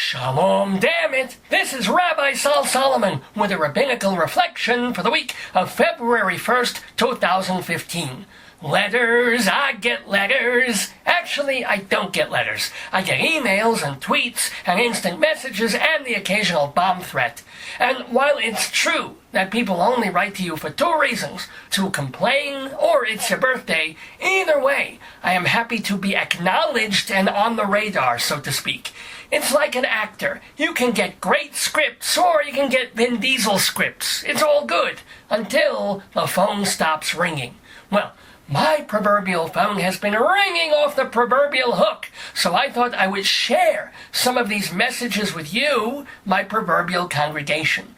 Shalom Dammit! This is Rabbi Sol Solomon with a Rabbinical reflection for the week of February 1st, 2015. Letters, I get letters. Actually, I don't get letters. I get emails and tweets and instant messages and the occasional bomb threat. And while it's true that people only write to you for two reasons, to complain or it's your birthday, either way, I am happy to be acknowledged and on the radar, so to speak. It's like an actor. You can get great scripts or you can get Vin Diesel scripts. It's all good until the phone stops ringing. Well, my proverbial phone has been ringing off the proverbial hook, so I thought I would share some of these messages with you, my proverbial congregation.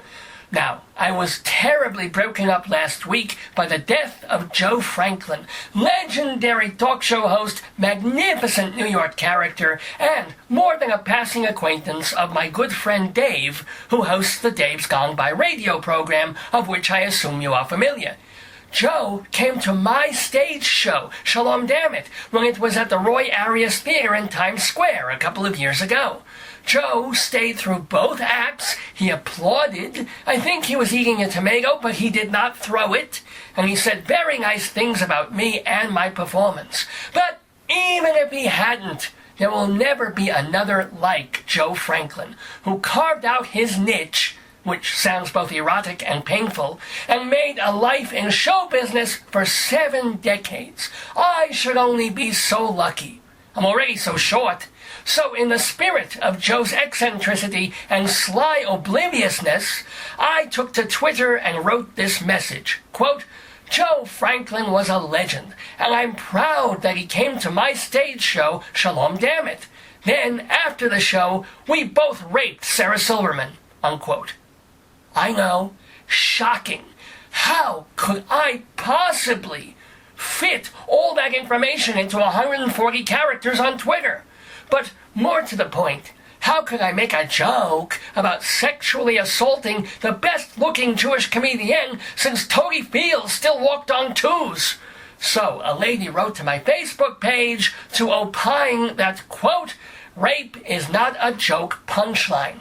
Now, I was terribly broken up last week by the death of Joe Franklin, legendary talk show host, magnificent New York character, and more than a passing acquaintance of my good friend Dave, who hosts the Dave's Gone By radio program, of which I assume you are familiar. Joe came to my stage show, Shalom Dammit, when it was at the Roy Arias Theater in Times Square a couple of years ago. Joe stayed through both acts. He applauded. I think he was eating a tomato, but he did not throw it. And he said very nice things about me and my performance. But even if he hadn't, there will never be another like Joe Franklin, who carved out his niche, which sounds both erotic and painful, and made a life in show business for 7 decades. I should only be so lucky. I'm already so short. So in the spirit of Joe's eccentricity and sly obliviousness, I took to Twitter and wrote this message. Quote, Joe Franklin was a legend, and I'm proud that he came to my stage show, Shalom Dammit. Then, after the show, we both raped Sarah Silverman. Unquote. I know, shocking. How could I possibly fit all that information into 140 characters on Twitter? But more to the point, how could I make a joke about sexually assaulting the best-looking Jewish comedian since Toby Fields still walked on twos? So a lady wrote to my Facebook page to opine that, quote, rape is not a joke punchline.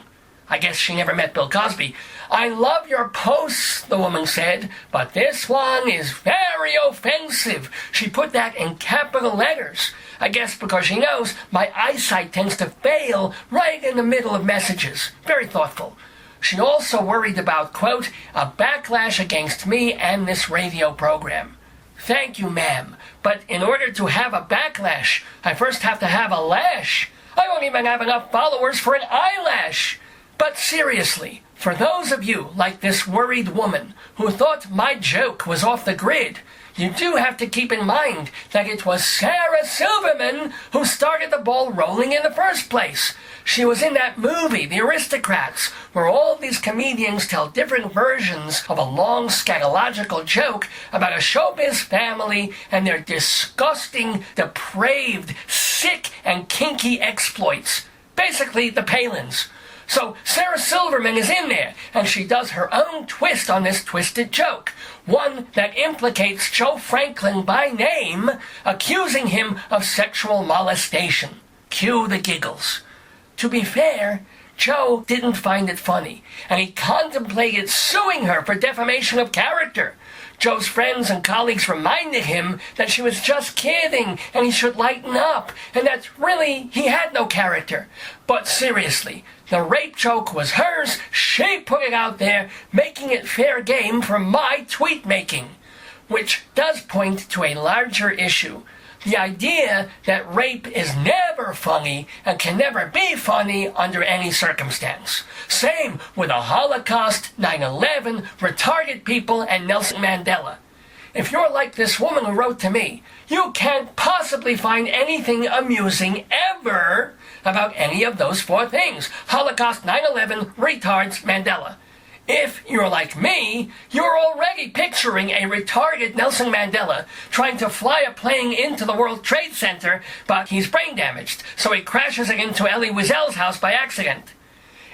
I guess she never met Bill Cosby. I love your posts, the woman said, but this one is very offensive. She put that in capital letters. I guess because she knows my eyesight tends to fail right in the middle of messages. Very thoughtful. She also worried about, quote, a backlash against me and this radio program. Thank you, ma'am, but in order to have a backlash, I first have to have a lash. I don't even have enough followers for an eyelash. But seriously, for those of you like this worried woman who thought my joke was off the grid, you do have to keep in mind that it was Sarah Silverman who started the ball rolling in the first place. She was in that movie, The Aristocrats, where all these comedians tell different versions of a long scatological joke about a showbiz family and their disgusting, depraved, sick, and kinky exploits. Basically, the Palins. So Sarah Silverman is in there, and she does her own twist on this twisted joke. One that implicates Joe Franklin by name, accusing him of sexual molestation. Cue the giggles. To be fair, Joe didn't find it funny, and he contemplated suing her for defamation of character. Joe's friends and colleagues reminded him that she was just kidding and he should lighten up, and that really he had no character. But seriously, the rape joke was hers. She put it out there, making it fair game for my tweet making. Which does point to a larger issue. The idea that rape is never funny and can never be funny under any circumstance. Same with the Holocaust, 9/11, retarded people, and Nelson Mandela. If you're like this woman who wrote to me, you can't possibly find anything amusing ever about any of those 4 things. Holocaust, 9/11, retards, Mandela. If you're like me, you're already picturing a retarded Nelson Mandela trying to fly a plane into the World Trade Center, but he's brain damaged, so he crashes it into Elie Wiesel's house by accident.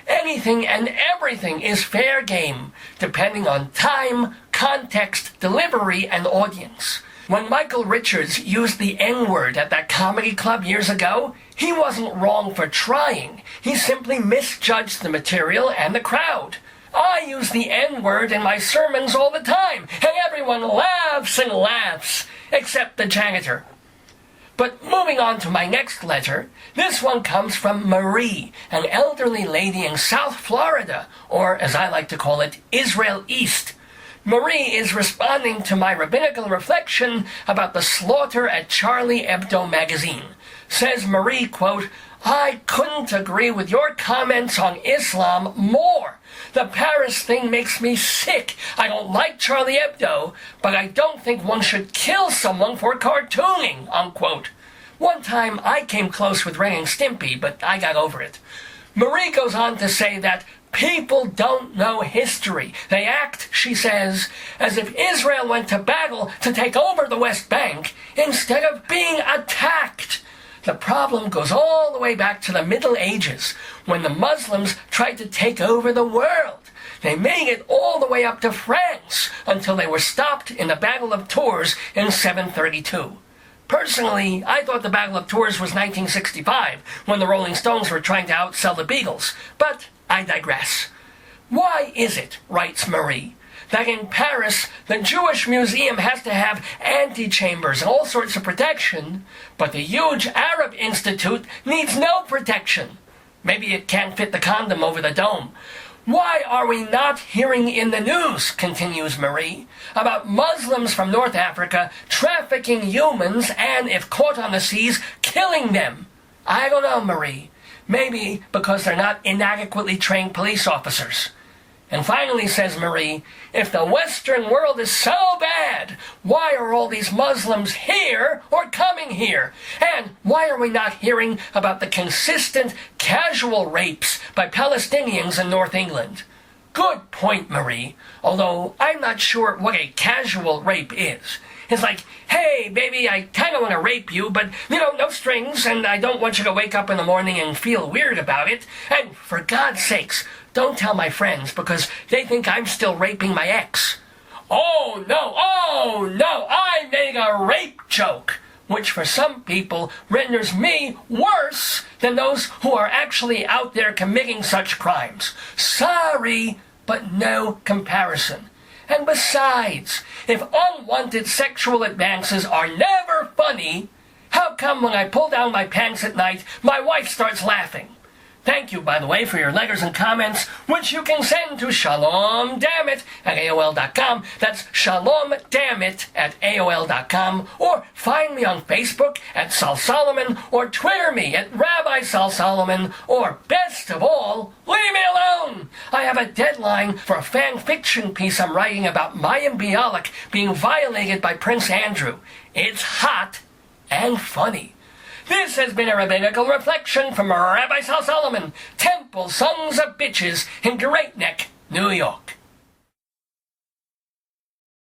Anything and everything is fair game, depending on time, context, delivery, and audience. When Michael Richards used the N-word at that comedy club years ago, he wasn't wrong for trying. He simply misjudged the material and the crowd. I use the N-word in my sermons all the time, and everyone laughs and laughs, except the janitor. But moving on to my next letter, this one comes from Marie, an elderly lady in South Florida, or as I like to call it, Israel East. Marie is responding to my rabbinical reflection about the slaughter at Charlie Hebdo magazine. Says Marie, quote, I couldn't agree with your comments on Islam more. The Paris thing makes me sick. I don't like Charlie Hebdo, but I don't think one should kill someone for cartooning, unquote. One time I came close with Ren and Stimpy, but I got over it. Marie goes on to say that people don't know history. They act, she says, as if Israel went to battle to take over the West Bank instead of being attacked. The problem goes all the way back to the Middle Ages, when the Muslims tried to take over the world. They made it all the way up to France until they were stopped in the Battle of Tours in 732. Personally, I thought the Battle of Tours was 1965, when the Rolling Stones were trying to outsell the Beatles, but I digress. Why is it, writes Marie, that in Paris the Jewish Museum has to have antechambers and all sorts of protection, but the huge Arab Institute needs no protection? Maybe it can't fit the condom over the dome. Why are we not hearing in the news, continues Marie, about Muslims from North Africa trafficking humans and, if caught on the seas, killing them? I don't know, Marie. Maybe because they're not inadequately trained police officers. And finally, says Marie, if the Western world is so bad, why are all these Muslims here or coming here? And why are we not hearing about the consistent casual rapes by Palestinians in North England? Good point, Marie, although I'm not sure what a casual rape is. It's like, hey, baby, I kind of want to rape you, but, no strings, and I don't want you to wake up in the morning and feel weird about it. And for God's sakes, don't tell my friends, because they think I'm still raping my ex. Oh, no, I made a rape joke, which for some people renders me worse than those who are actually out there committing such crimes. Sorry, but no comparison. And besides, if unwanted sexual advances are never funny, how come when I pull down my pants at night, my wife starts laughing? Thank you, by the way, for your letters and comments, which you can send to Shalom Dammit at AOL.com. That's Shalom Dammit at AOL.com. Or find me on Facebook at Sol Solomon, or Twitter me at Rabbi Sol Solomon, or best of all, leave me alone! I have a deadline for a fan fiction piece I'm writing about Mayim Bialik being violated by Prince Andrew. It's hot and funny. This has been a rabbinical reflection from Rabbi Sol Solomon, Temple Sons of Bitches in Great Neck, New York.